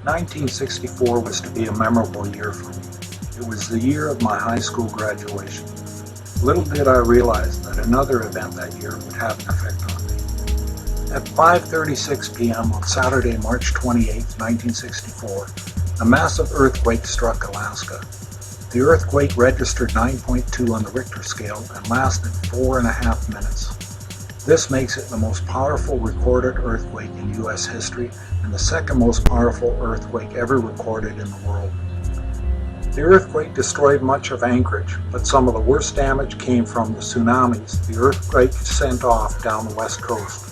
1964 was to be a memorable year for me. It was the year of my high school graduation. Little did I realize that another event that year would have an effect on me. At 5:36 p.m. on Saturday, March 28, 1964, a massive earthquake struck Alaska. The earthquake registered 9.2 on the Richter scale and lasted 4.5 minutes. This makes it the most powerful recorded earthquake in U.S. history and the second most powerful earthquake ever recorded in the world. The earthquake destroyed much of Anchorage, but some of the worst damage came from the tsunamis the earthquake sent off down the west coast.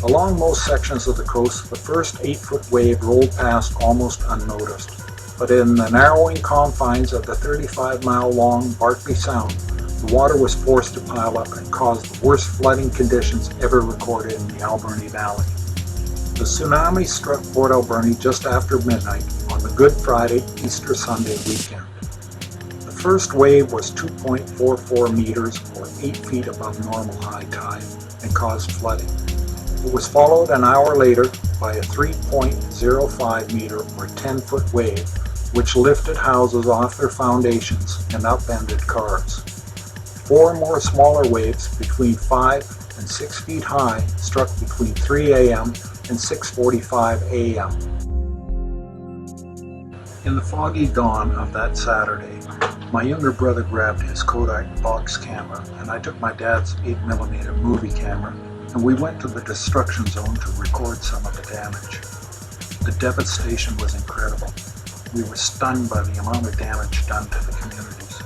Along most sections of the coast, the first 8-foot wave rolled past almost unnoticed, but in the narrowing confines of the 35-mile-long Barkley Sound, the water was forced to pile up and caused the worst flooding conditions ever recorded in the Alberni Valley. The tsunami struck Port Alberni just after midnight on the Good Friday, Easter Sunday weekend. The first wave was 2.44 meters or 8 feet above normal high tide and caused flooding. It was followed an hour later by a 3.05 meter or 10-foot wave which lifted houses off their foundations and upended cars. 4 more smaller waves between 5 and 6 feet high struck between 3 a.m. and 6:45 a.m. In the foggy dawn of that Saturday, my younger brother grabbed his Kodak box camera and I took my dad's 8mm movie camera and we went to the destruction zone to record some of the damage. The devastation was incredible. We were stunned by the amount of damage done to the communities.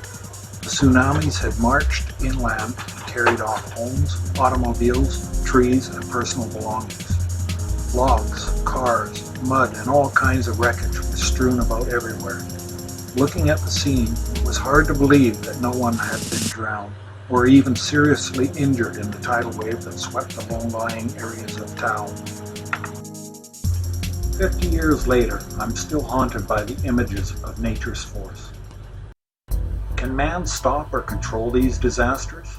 The tsunamis had marched inland and carried off homes, automobiles, trees, and personal belongings. Logs, cars, mud, and all kinds of wreckage was strewn about everywhere. Looking at the scene, it was hard to believe that no one had been drowned or even seriously injured in the tidal wave that swept the low-lying areas of town. 50 years later, I'm still haunted by the images of nature's force. Can man stop or control these disasters?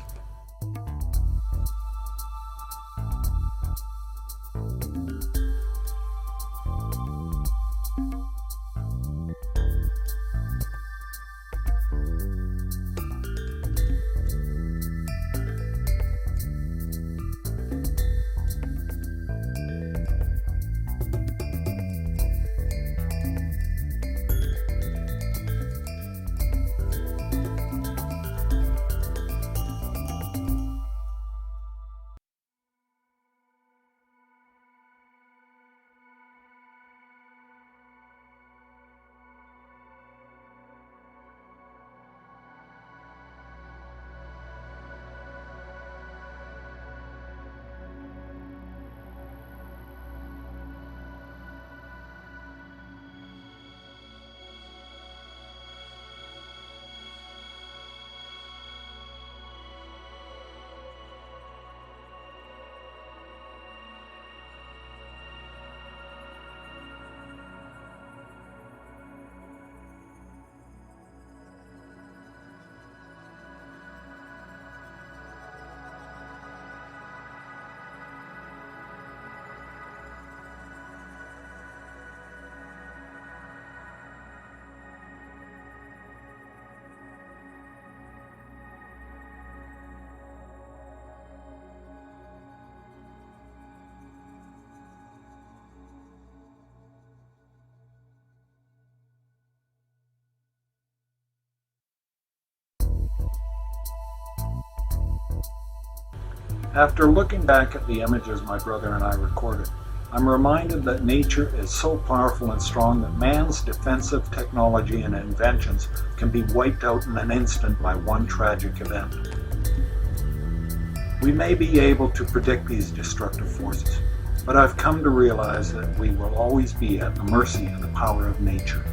After looking back at the images my brother and I recorded, I'm reminded that nature is so powerful and strong that man's defensive technology and inventions can be wiped out in an instant by one tragic event. We may be able to predict these destructive forces, but I've come to realize that we will always be at the mercy of the power of nature.